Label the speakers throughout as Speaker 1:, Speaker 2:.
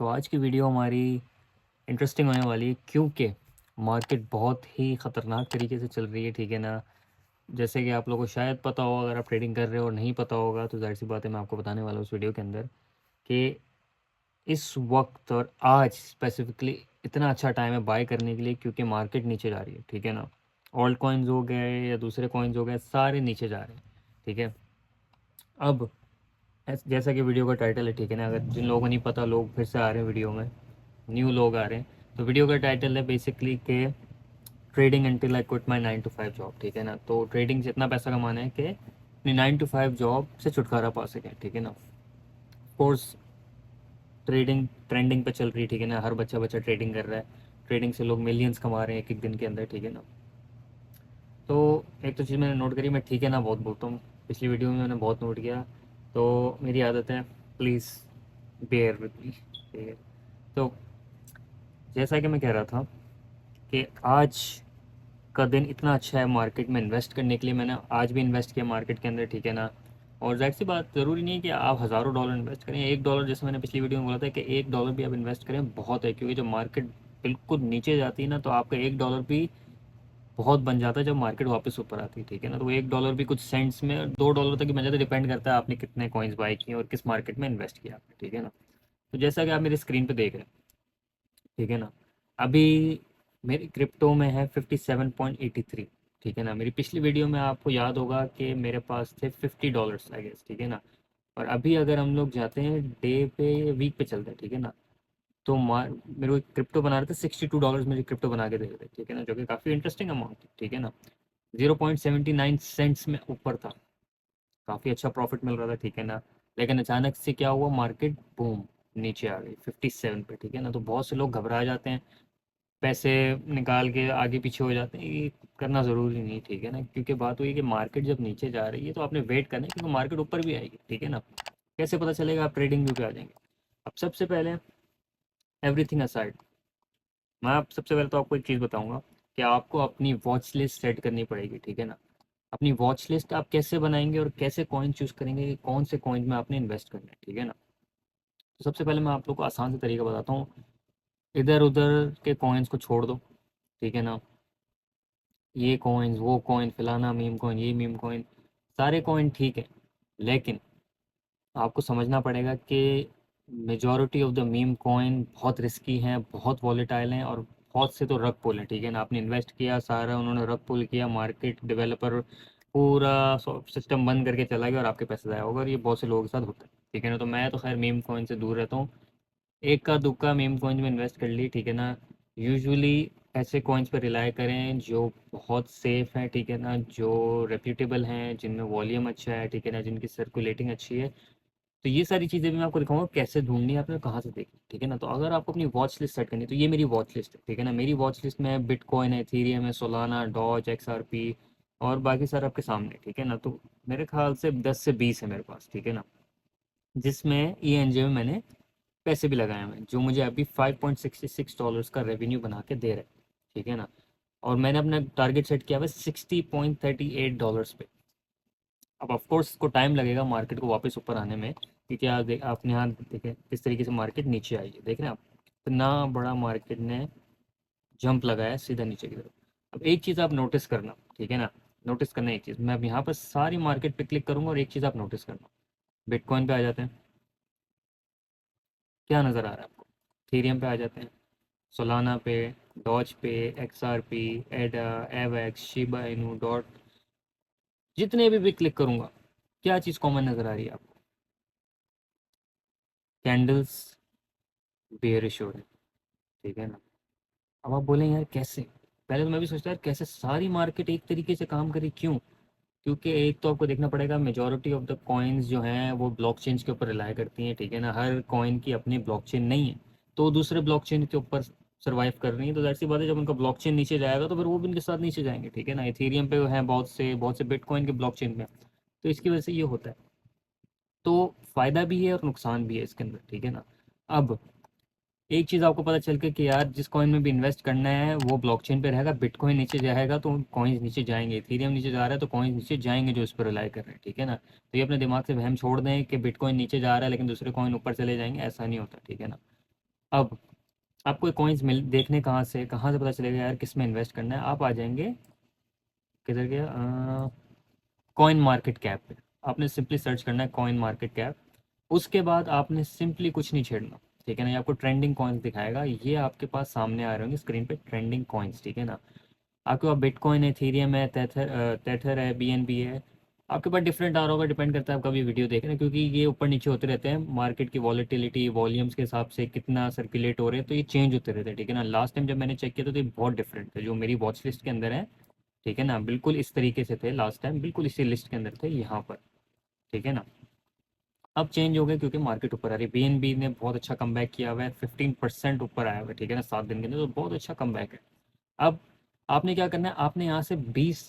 Speaker 1: तो आज की वीडियो हमारी इंटरेस्टिंग होने वाली है क्योंकि मार्केट बहुत ही ख़तरनाक तरीके से चल रही है, ठीक है ना। जैसे कि आप लोगों को शायद पता हो, अगर आप ट्रेडिंग कर रहे हो और नहीं पता होगा तो ज़ाहिर सी बात है मैं आपको बताने वाला हूँ उस वीडियो के अंदर कि इस वक्त और आज स्पेसिफिकली इतना अच्छा टाइम है बाय करने के लिए क्योंकि मार्केट नीचे जा रही है, ठीक है ना। ऑल्ट कॉइन्स हो गए या दूसरे कॉइन्स हो गए, सारे नीचे जा रहे हैं, ठीक है। अब जैसा कि वीडियो का टाइटल है, ठीक है ना, अगर जिन लोगों को नहीं पता, लोग फिर से आ रहे हैं वीडियो में, न्यू लोग आ रहे हैं, तो वीडियो का टाइटल है बेसिकली के trading until I quit my 9 to 5 job, ठीक है ना। तो ट्रेडिंग से इतना पैसा कमाना है कि अपनी 9 to 5 जॉब से छुटकारा पा सकें, ठीक है ना। कोर्स ट्रेडिंग ट्रेंडिंग पे चल रही है, ठीक है ना, हर बच्चा बच्चा ट्रेडिंग कर रहा है। ट्रेडिंग से लोग मिलियंस कमा रहे हैं एक एक दिन के अंदर, ठीक है ना। तो एक तो चीज़ मैंने नोट करी, मैं ठीक है ना बहुत बोलता हूँ, पिछली वीडियो में मैंने बहुत नोट किया, तो मेरी आदत है, प्लीज़ बेयर विद मी, ठीक है। तो जैसा कि मैं कह रहा था कि आज का दिन इतना अच्छा है मार्केट में इन्वेस्ट करने के लिए, मैंने आज भी इन्वेस्ट किया मार्केट के अंदर, ठीक है ना। और जाहिर सी बात, ज़रूरी नहीं है कि आप हज़ारों डॉलर इन्वेस्ट करें, $1 जैसे मैंने पिछली वीडियो में बोला था कि $1 भी आप इन्वेस्ट करें बहुत है, क्योंकि जब मार्केट बिल्कुल नीचे जाती है ना तो आपका $1 भी बहुत बन जाता है जब मार्केट वापस ऊपर आती है, ठीक है ना। तो वो $1 भी कुछ सेंट्स में, $2 तक की बन जाता है, डिपेंड करता है आपने कितने कॉइन्स बाई किए और किस मार्केट में इन्वेस्ट किया आपने, ठीक है ना। तो जैसा कि आप मेरी स्क्रीन पे देख रहे हैं, ठीक है ना, अभी मेरी क्रिप्टो में है 57.83, ठीक है ना। मेरी पिछली वीडियो में आपको याद होगा कि मेरे पास थे $50 आई गेस, ठीक है ना। और अभी अगर हम लोग जाते हैं डे पे, वीक पे चलते हैं, ठीक है ना, तो मेरे को क्रिप्टो बना रहे थे $62, मेरी क्रिप्टो बना के दे रहे थे, ठीक है ना, जो कि काफ़ी इंटरेस्टिंग अमाउंट थी, ठीक है ना। 0.79 सेंट्स में ऊपर था, काफ़ी अच्छा प्रॉफिट मिल रहा था, ठीक है ना। लेकिन अचानक से क्या हुआ, मार्केट बूम नीचे आ गई 57 पे, ठीक है ना। तो बहुत से लोग घबरा जाते हैं, पैसे निकाल के आगे पीछे हो जाते हैं, ये करना ज़रूरी नहीं, ठीक है ना। क्योंकि बात हुई है कि मार्केट जब नीचे जा रही है तो आपने वेट करना है, क्योंकि मार्केट ऊपर भी आएगी, ठीक है ना। कैसे पता चलेगा, आप ट्रेडिंग व्यू पे आ जाएंगे। अब सबसे पहले एवरीथिंग असाइड, मैं आप सबसे पहले तो आपको एक चीज़ बताऊंगा कि आपको अपनी वॉच लिस्ट सेट करनी पड़ेगी, ठीक है ना। अपनी वॉच लिस्ट आप कैसे बनाएंगे और कैसे कॉइन चूज़ करेंगे कि कौन से कॉइन में आपने इन्वेस्ट करना है, ठीक है ना। तो सबसे पहले मैं आप लोग को आसान से तरीका बताता हूँ, इधर उधर के कॉइन्स को छोड़ दो, ठीक है ना। ये कॉइन्स वो कॉइन, फलाना मीम कॉइन, ये मीम कॉइन, सारे कॉइन ठीक है, लेकिन आपको समझना पड़ेगा कि majority of the meme coin बहुत रिस्की हैं, बहुत वॉलेटाइल हैं, और बहुत से तो रग पुल हैं, ठीक है ना। आपने इन्वेस्ट किया सारा, उन्होंने रग पुल किया, मार्केट डेवलपर पूरा सिस्टम बंद करके चला गया और आपके पैसे ज़ाया होगा, और ये बहुत से लोगों के साथ होता है, ठीक है ना। तो मैं तो खैर मीम कॉइन से दूर रहता हूँ, एक का दुक्का मीम कॉइन में इन्वेस्ट कर ली, ठीक है ना। यूजुअली ऐसे कॉइन्स पर रिलाई करें जो बहुत सेफ़ हैं, ठीक है ना, जो रेप्यूटेबल हैं, जिनमें वॉल्यूम अच्छा है, ठीक है ना, जिनकी सर्कुलेटिंग अच्छी है। तो ये सारी चीज़ें भी मैं आपको दिखाऊंगा कैसे ढूंढनी है, आपने कहाँ से देखनी, ठीक है ना। तो अगर आपको अपनी वॉच लिस्ट सेट करनी है तो ये मेरी वॉच लिस्ट है, ठीक है ना। मेरी वॉच लिस्ट में बिटकॉइन है, एथेरियम है, सोलाना, डॉज, XRP और बाकी सारे आपके सामने, ठीक है ना। तो मेरे ख्याल से 10 से 20 है मेरे पास, ठीक है ना, जिसमें ENJ में मैंने पैसे भी लगाए हुए हैं, जो मुझे अभी $5.66 का रेवेन्यू बना के दे रहे हैं, ठीक है ना। और मैंने अपना टारगेट सेट किया हुआ है $60.38 पे। अब ऑफ कोर्स इसको टाइम लगेगा मार्केट को वापस ऊपर आने में, क्योंकि आपने यहाँ देखें किस तरीके से मार्केट नीचे आई है, देख रहे हैं आप, इतना बड़ा मार्केट ने जंप लगाया है सीधा नीचे की तरफ। अब एक चीज़ आप नोटिस करना, ठीक है ना, नोटिस करना एक चीज़, मैं अब यहाँ पर सारी मार्केट पे क्लिक करूँगा और एक चीज़ आप नोटिस करना, बिटकॉइन पे आ जाते हैं, क्या नज़र आ रहा है आपको, थीरियम पे आ जाते हैं, सोलाना पे, डॉज पे, XRP, एडा, एवेक्स, शिबा इनू, डॉट, जितने भी क्लिक करूँगा, क्या चीज़ कॉमन नज़र आ रही है आपको, कैंडल्स बेयरिश हो रहे हैं, ठीक है ना। अब आप बोलेंगे यार कैसे, पहले तो मैं भी सोचता यार कैसे सारी मार्केट एक तरीके से काम करे, क्यों। क्योंकि एक तो आपको देखना पड़ेगा, मेजॉरिटी ऑफ द कॉइन्स जो हैं वो ब्लॉकचेन के ऊपर रिलाई करती हैं, ठीक है ना। हर कॉइन की अपनी ब्लॉकचेन नहीं है, तो दूसरे ब्लॉकचेन के ऊपर सर्वाइव कर रही है, तो ज़ाहिर सी बात है जब उनका ब्लॉकचेन नीचे जाएगा तो फिर वो भी उनके साथ नीचे जाएंगे, ठीक है ना। इथेरियम पे हैं बहुत से बिटकॉइन के ब्लॉकचेन पे, तो इसकी वजह से ये होता है। तो फ़ायदा भी है और नुकसान भी है इसके अंदर, ठीक है ना। अब एक चीज़ आपको पता चल के कि यार जिस कॉइन में भी इन्वेस्ट करना है वो ब्लॉकचेन पे रहेगा, बिटकॉइन नीचे जाएगा तो कॉइन्स नीचे जाएंगे, इथेरियम नीचे जा रहा है तो कॉइन्स नीचे जाएंगे जो इस पर रिलाई कर रहे हैं, ठीक है ना। तो ये अपने दिमाग से वहम छोड़ दें कि बिटकॉइन नीचे जा रहा है लेकिन दूसरे कॉइन ऊपर चले जाएंगे, ऐसा नहीं होता, ठीक है ना। अब आपको ये कॉइन्स मिल देखने कहाँ से पता चलेगा यार किस में इन्वेस्ट करना है? आप आ जाएंगे, किधर गया, कॉइन मार्केट कैप पे। आपने सिंपली सर्च करना है कॉइन मार्केट कैप। उसके बाद आपने सिंपली कुछ नहीं छेड़ना, ठीक है ना। ये आपको ट्रेंडिंग कॉइन्स दिखाएगा, ये आपके पास सामने आ रहे होंगे स्क्रीन पे, ट्रेंडिंग कॉइन्स, ठीक है ना। आपके पास बिटकॉइन है, एथेरियम है, टेथर है, बीएनबी है। आपके पास डिफरेंट आ रहा होगा, डिपेंड करता है आप कभी वीडियो देख रहे हैं, क्योंकि ये ऊपर नीचे होते रहते हैं मार्केट की वॉलेटिलिटी वॉल्यूम्स के हिसाब से कितना सर्कुलेट हो रहे हैं, तो ये चेंज होते रहते हैं, ठीक है ना। लास्ट टाइम जब मैंने चेक किया तो ये बहुत डिफरेंट है, जो मेरी वॉच लिस्ट के अंदर है, ठीक है ना, बिल्कुल इस तरीके से थे लास्ट टाइम, बिल्कुल इसी लिस्ट के अंदर थे यहाँ पर, ठीक है ना। अब चेंज हो गए क्योंकि मार्केट ऊपर आ रही है। बीएनबी ने बहुत अच्छा कमबैक किया हुआ है, 15% ऊपर आया हुआ है, ठीक है ना, 7 दिन के अंदर, तो बहुत अच्छा कमबैक है। अब आपने क्या करना है, आपने यहाँ से 20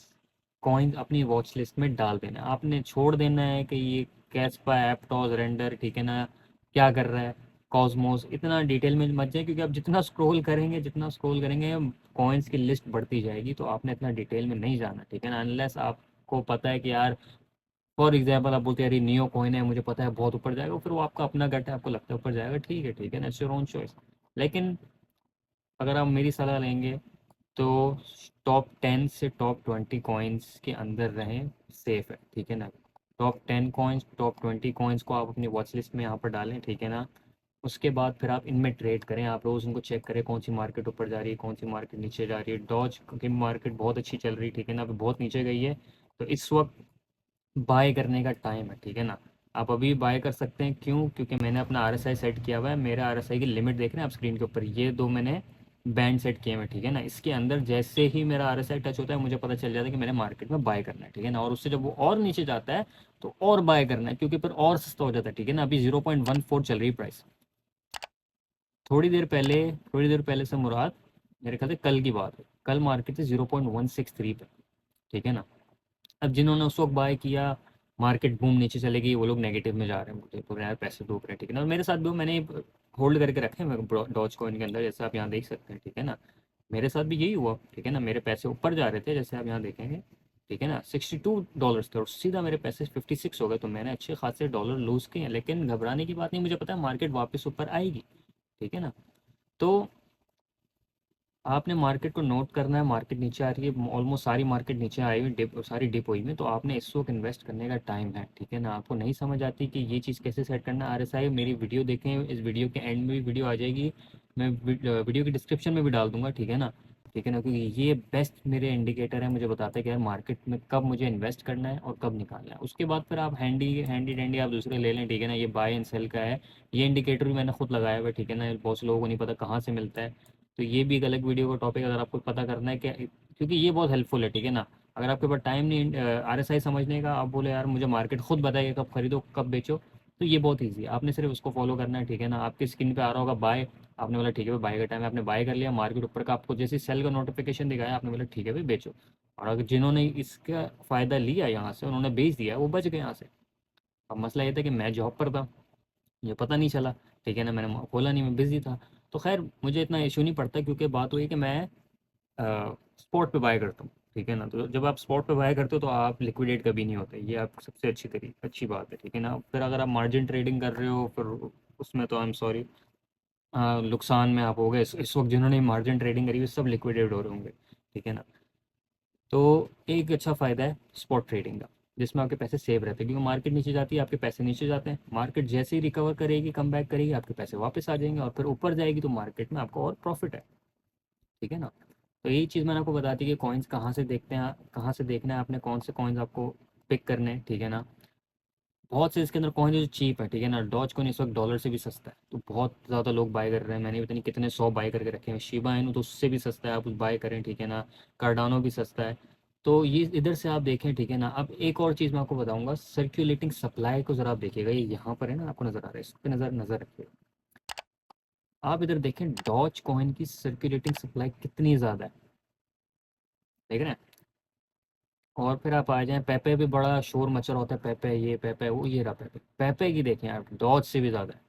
Speaker 1: कॉइन अपनी वॉच लिस्ट में डाल देना है। आपने छोड़ देना है कि ये कैस्पा, एप्टॉस, रेंडर, ठीक है ना, क्या कर रहा है, कॉस्मोस, इतना डिटेल में मत जाए, क्योंकि आप जितना स्क्रॉल करेंगे कॉइन्स की लिस्ट बढ़ती जाएगी, तो आपने इतना डिटेल में नहीं जाना, ठीक है ना। अनलेस आपको पता है कि यार, फॉर एग्जाम्पल आप बोलते हैं यार ये नियो कॉइन है, मुझे पता है बहुत ऊपर जाएगा, फिर वो आपका अपना गट है, आपको लगता है ऊपर जाएगा, ठीक है ना, इट्स योर ओन चॉइस। लेकिन अगर आप मेरी सलाह लेंगे तो टॉप 10 से टॉप 20 कॉइन्स के अंदर रहें, सेफ है, ठीक है ना। टॉप 10 कॉइन्स, टॉप 20 कॉइन्स को आप अपनी वॉच लिस्ट में यहाँ पर डालें, ठीक है ना। उसके बाद फिर आप इनमें ट्रेड करें, आप रोज़ उनको चेक करें कौन सी मार्केट ऊपर जा रही है, कौन सी मार्केट नीचे जा रही है। डॉज की मार्केट बहुत अच्छी चल रही है, ठीक है ना, अभी बहुत नीचे गई है, तो इस वक्त बाय करने का टाइम है, ठीक है ना। आप अभी बाय कर सकते हैं, क्यों? क्योंकि मैंने अपना आरएसआई सेट किया हुआ है, मेरा आरएसआई की लिमिट देख रहे हैं आप स्क्रीन के ऊपर, ये दो मैंने बैंड सेट किए हुए हैं, ठीक है ना। इसके अंदर जैसे ही मेरा आरएसआई टच होता है, मुझे पता चल जाता है कि मैंने मार्केट में बाय करना है, ठीक है ना। और उससे जब वो और नीचे जाता है तो और बाय करना है, क्योंकि फिर और सस्ता हो जाता है, ठीक है ना। अभी 0.14 चल रही है प्राइस। थोड़ी देर पहले से मुराद, मेरे ख्याल से कल की बात है, कल मार्केट थी 0.163 पे, ठीक है ना। अब जिन्होंने उस वक्त बाय किया, मार्केट बूम नीचे चलेगी, वो लोग नेगेटिव में जा रहे हैं, मुझे तो यार पैसे डूब रहे हैं, ठीक है ना। और मेरे साथ भी मैंने होल्ड करके रखे हैं डॉज कॉइन के अंदर, जैसे आप यहाँ देख सकते हैं, ठीक है ना। मेरे साथ भी यही हुआ, ठीक है ना, मेरे पैसे ऊपर जा रहे थे, जैसे आप यहाँ देखेंगे, ठीक है ना, $62 थे, और सीधा मेरे पैसे 56 हो गए, तो मैंने अच्छे खासे डॉलर लूज़ किए हैं। लेकिन घबराने की बात नहीं, मुझे पता है मार्केट वापस ऊपर आएगी, ठीक है ना। तो आपने मार्केट को नोट करना है, मार्केट नीचे आ रही है, ऑलमोस्ट सारी मार्केट नीचे आई हुई, डिप सारी डिप हुई में, तो आपने इस वक्त इन्वेस्ट करने का टाइम है, ठीक है ना। आपको नहीं समझ आती कि ये चीज़ कैसे सेट करना है, आरएसआई, मेरी वीडियो देखें, इस वीडियो के एंड में भी वीडियो आ जाएगी, मैं वीडियो की डिस्क्रिप्शन में भी डाल दूंगा, ठीक है ना, ठीक है ना। क्योंकि ये बेस्ट मेरे इंडिकेटर है, मुझे बताता है कि यार मार्केट में कब मुझे इन्वेस्ट करना है और कब निकालना है। उसके बाद फिर आप हैंडी हैंडी डैंडी आप दूसरे ले लें, ठीक है ना। ये बाय एंड सेल का है, ये इंडिकेटर भी मैंने खुद लगाया हुआ है, ठीक है ना, बहुत से लोगों को नहीं पता कहाँ से मिलता है। तो ये भी एक अलग वीडियो का टॉपिक, अगर आपको पता करना है कि, क्योंकि ये बहुत हेल्पफुल है, ठीक है ना। अगर आपके पास टाइम नहीं आरएसआई समझने का, आप बोले यार मुझे मार्केट खुद बताइए कब खरीदो कब बेचो, तो ये बहुत ईजी है, आपने सिर्फ उसको फॉलो करना है, ठीक है ना। आपकी स्क्रीन पे आ रहा होगा बाय, आपने बोला ठीक है भाई बाय का टाइम है, आपने बाय कर लिया, मार्केट ऊपर का आपको जैसे सेल का नोटिफिकेशन दिखाया, आपने बोला ठीक है भाई बेचो। और अगर जिन्होंने इसका फ़ायदा लिया यहाँ से, उन्होंने बेच दिया, वो बच गए यहाँ से। अब मसला ये था कि मैं जॉब पर था, मुझे पता नहीं चला, ठीक है ना, मैंने खोला नहीं, मैं बिज़ी था। तो खैर मुझे इतना इशू नहीं पड़ता, क्योंकि बात हुई कि मैं स्पॉट पे बाय करता हूँ, ठीक है ना। तो जब आप स्पॉट पे बाय करते हो तो आप लिक्विडेट कभी नहीं होते, ये आप सबसे अच्छी बात है, ठीक है ना। फिर अगर आप मार्जिन ट्रेडिंग कर रहे हो, फिर उसमें तो आई एम सॉरी, नुकसान में आप हो गए। इस वक्त जिन्होंने मार्जिन ट्रेडिंग करी हुई सब लिक्विडेट हो रहे होंगे, ठीक है ना। तो एक अच्छा फ़ायदा है स्पॉट ट्रेडिंग का, जिसमें आपके पैसे सेव रहते हैं, क्योंकि मार्केट नीचे जाती है आपके पैसे नीचे जाते हैं, मार्केट जैसे ही रिकवर करेगी, कम बैक करेगी, आपके पैसे वापस आ जाएंगे, और फिर ऊपर जाएगी तो मार्केट में आपको और प्रॉफिट है, ठीक है ना। तो यही चीज़ मैंने आपको बता दी कि कॉइन्स कहाँ से देखते हैं, कहाँ से देखना है आपने, कौन से कॉइन्स आपको पिक करने हैं, ठीक है ना। बहुत से इसके अंदर कॉइन जो चीप है, ठीक है ना, डॉज कॉइन इस वक्त डॉलर से भी सस्ता है, तो बहुत ज़्यादा लोग बाय कर रहे हैं, मैंने भी पता नहीं कितने 100 बाय करके रखे हैं। शिबा इनू तो उससे भी सस्ता है, आप उस बाय करें, ठीक है ना। कार्डानो भी सस्ता है। तो ये इधर से आप देखें, ठीक है ना। अब एक और चीज़ मैं आपको बताऊंगा, सर्कुलेटिंग सप्लाई को ज़रा आप देखिएगा, ये यहाँ पर है ना, आपको नज़र आ रहा है, इस पर नज़र नज़र रखिएगा। आप इधर देखें डॉज कॉइन की सर्कुलेटिंग सप्लाई कितनी ज़्यादा है, देख रहे हैं। और फिर आप आ जाएँ, पेपे भी बड़ा शोर मचा रहा होता है, पेपे ये पेपे वो, ये रहा पेपे, पेपे की देखें आप, डॉज से भी ज़्यादा है,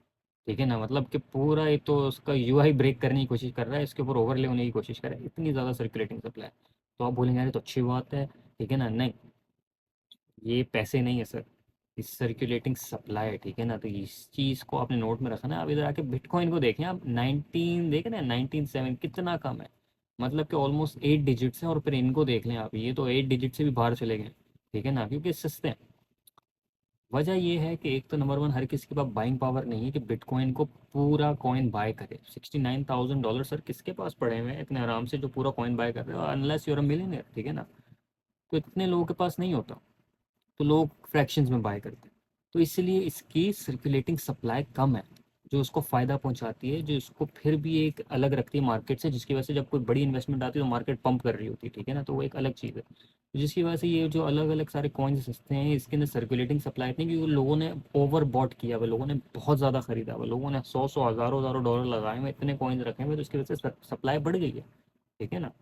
Speaker 1: ठीक है ना। मतलब कि पूरा एक तो उसका यूआई ब्रेक करने की कोशिश कर रहा है, इसके ऊपर ओवरले होने की कोशिश कर रहा है, इतनी ज़्यादा सर्कुलेटिंग सप्लाई। तो आप बोलेंगे अरे तो अच्छी बात है, ठीक है ना, नहीं, ये पैसे नहीं है सर, इस सर्कुलेटिंग सप्लाई है, ठीक है ना। तो इस चीज़ को आपने नोट में रखना है। आप इधर आके बिटकॉइन को देखें, आप 19 देखें ना, 19.7 कितना कम है, मतलब कि ऑलमोस्ट 8 डिजिट है। और फिर इनको देख लें आप, ये तो 8 डिजिट से भी बाहर चले गए, ठीक है ना, क्योंकि सस्ते हैं। वजह ये है कि एक तो नंबर वन, हर किसी के पास बाइंग पावर नहीं है कि बिटकॉइन को पूरा कॉइन बाय करे। $69,000 सर किसके पास पड़े हुए हैं इतने आराम से जो पूरा कॉइन बाय कर रहे हो, अनलेस यूर अ मिलियनेयर, ठीक है ना। तो इतने लोगों के पास नहीं होता, तो लोग फ्रैक्शंस में बाय करते हैं। तो इसलिए इसकी सर्कुलेटिंग सप्लाई कम है, जो उसको फ़ायदा पहुंचाती है, जो इसको फिर भी एक अलग रखती है मार्केट से, जिसकी वजह से जब कोई बड़ी इन्वेस्टमेंट आती है तो मार्केट पंप कर रही होती है, ठीक है ना। तो वो एक अलग चीज़ है, तो जिसकी वजह से ये जो अलग अलग सारे कॉइन्स सस्ते हैं, इसके अंदर सर्कुलेटिंग सप्लाई इतनी, क्योंकि लोगों ने ओवर बॉट किया हुआ, लोगों ने बहुत ज़्यादा खरीदा हुआ, लोगों ने सौ सौ हज़ारों हज़ारों डॉलर लगाए हुए, इतने कॉइन्स रखे हुए, तो इसकी वजह से सप्लाई बढ़ गई है, ठीक है ना।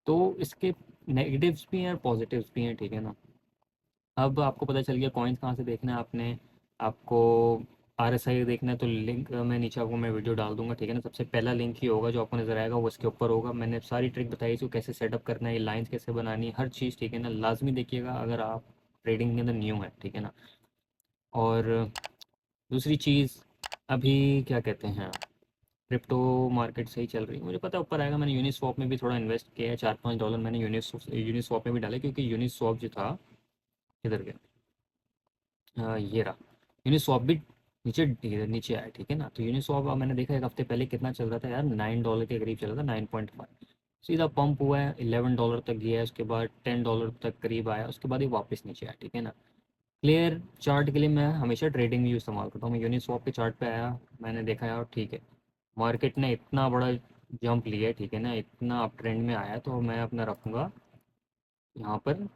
Speaker 1: तो इसके नेगेटिव्स भी हैं और पॉजिटिव्स भी हैं, ठीक है ना। अब आपको पता चल गया कॉइन्स कहाँ से देखना है आपने, आपको RSI देखना है, तो लिंक मैं नीचे आपको मैं वीडियो डाल दूंगा, ठीक है ना। सबसे पहला लिंक ही होगा जो आपको नज़र आएगा, वो इसके ऊपर होगा। मैंने सारी ट्रिक बताई इसको कैसे सेटअप करना है, ये लाइंस कैसे बनानी है, हर चीज़, ठीक है ना। लाजमी देखिएगा अगर आप ट्रेडिंग के अंदर न्यू है, ठीक है ना। और दूसरी चीज़, अभी क्या कहते हैं, क्रिप्टो मार्केट सही चल रही है, मुझे पता है ऊपर आएगा। मैंने यूनिस्वैप में भी थोड़ा इन्वेस्ट किया है, $4-5 मैंने यूनिस्वैप में भी डाले, क्योंकि यूनिस्वैप जो था, किधर गया, ये रहा, यूनिस्वैप भी नीचे नीचे आया, ठीक है ना। तो यूनिस्वैप मैंने देखा एक हफ्ते पहले कितना चल रहा था यार, $9 के करीब चल रहा था, 9.5। सीधा पंप हुआ है, $11 तक गया है, उसके बाद $10 तक करीब आया, उसके बाद ये वापस नीचे आया, ठीक है ना। क्लियर चार्ट के लिए मैं हमेशा ट्रेडिंग व्यू इस्तेमाल करता हूँ। मैं यूनिस्वैप के चार्ट पे आया, मैंने देखा यार ठीक है, मार्केट ने इतना बड़ा जंप लिया है, ठीक है ना, इतना अप ट्रेंड में आया है, तो मैं अपना रखूँगा यहाँ पर,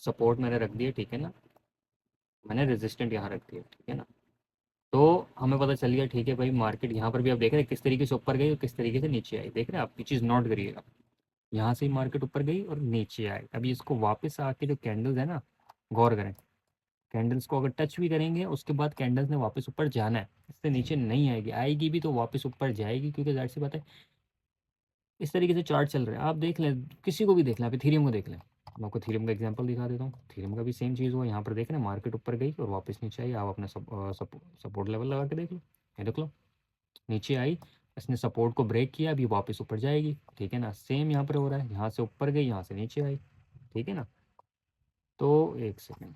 Speaker 1: सपोर्ट मैंने रख दिया, ठीक है ना। मैंने रेजिस्टेंट यहाँ रख दिया, ठीक है ना। तो हमें पता चल गया, ठीक है भाई, मार्केट यहाँ पर भी आप देख रहे हैं किस तरीके से ऊपर गई और किस तरीके से नीचे आई, देख रहे हैं आप, ये चीज़ नोट करिएगा। यहाँ से ही मार्केट ऊपर गई और नीचे आई। अभी इसको वापस आके जो कैंडल्स है ना, गौर करें, कैंडल्स को अगर टच भी करेंगे उसके बाद कैंडल्स ने वापस ऊपर जाना है, इससे नीचे नहीं आएगी, आएगी भी तो वापस ऊपर जाएगी, क्योंकि जाहिर सी बात है इस तरीके से चार्ट चल रहे हैं। आप देख लें, किसी को भी देख लें, आप इथेरियम को देख लें, मैं आपको थीरियम का एग्जांपल दिखा देता हूँ। थीरियम का भी सेम चीज़ हुआ, यहाँ पर देख रहे हैं मार्केट ऊपर गई और वापस नीचे आई। आप अपना सपोर्ट लेवल लगा के देख लो, ये देख लो, नीचे आई, इसने सपोर्ट को ब्रेक किया, अभी वापस ऊपर जाएगी, ठीक है ना। सेम यहाँ पर हो रहा है, यहाँ से ऊपर गई, यहाँ से नीचे आई, ठीक है ना। तो एक सेकेंड,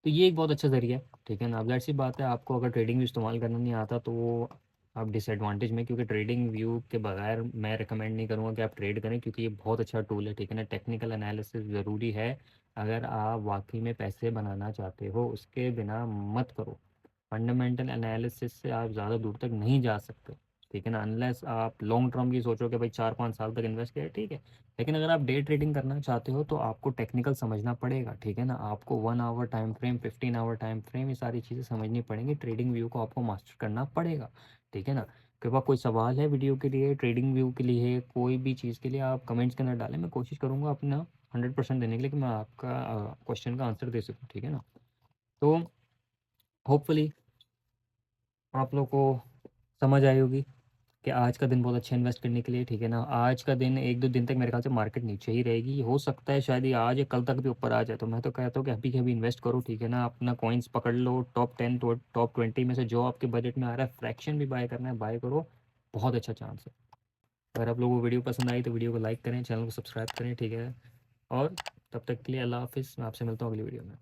Speaker 1: तो ये एक बहुत अच्छा ज़रिया है, ठीक है ना। अब जाहिर सी बात है, आपको अगर ट्रेडिंग व्यू इस्तेमाल करना नहीं आता तो वो आप डिसएडवांटेज में, क्योंकि ट्रेडिंग व्यू के बगैर मैं रिकमेंड नहीं करूँगा कि आप ट्रेड करें, क्योंकि ये बहुत अच्छा टूल है, ठीक है ना। टेक्निकल एनालिसिस ज़रूरी है, अगर आप वाकई में पैसे बनाना चाहते हो, उसके बिना मत करो। फंडामेंटल एनालिसिस से आप ज़्यादा दूर तक नहीं जा सकते, ठीक है ना, अनलेस आप लॉन्ग टर्म की सोचो कि भाई 4-5 साल तक इन्वेस्ट किया, ठीक है। लेकिन अगर आप डे ट्रेडिंग करना चाहते हो तो आपको टेक्निकल समझना पड़ेगा, ठीक है ना। आपको 1 hour time frame, 15 hour time frame, ये सारी चीज़ें समझनी पड़ेंगी, ट्रेडिंग व्यू को आपको मास्टर करना पड़ेगा, ठीक है ना। आपके पास कोई सवाल है वीडियो के लिए, ट्रेडिंग व्यू के लिए, कोई भी चीज़ के लिए, आप कमेंट्स के अंदर डालें, मैं कोशिश करूँगा अपना 100% देने के लिए कि मैं आपका क्वेश्चन का आंसर दे सकूँ, ठीक है ना। तो होपफुली आप लोग को समझ आई होगी कि आज का दिन बहुत अच्छा इन्वेस्ट करने के लिए, ठीक है ना। आज का दिन 1-2 दिन तक मेरे ख्याल से मार्केट नीचे ही रहेगी, हो सकता है शायद ये आज या कल तक भी ऊपर आ जाए, तो मैं तो कहता हूँ कि अभी के अभी इन्वेस्ट करो, ठीक है ना। अपना कॉइन्स पकड़ लो, टॉप 10 तो टॉप 20 में से जो आपके बजट में आ रहा है, फ्रैक्शन भी बाय करना है बाय करो, बहुत अच्छा चांस है। अगर आप लोगों को वीडियो पसंद आई तो वीडियो को लाइक करें, चैनल को सब्सक्राइब करें, ठीक है। और तब तक के लिए अल्लाह हाफिज़, मैं आपसे मिलता हूँ अगली वीडियो में।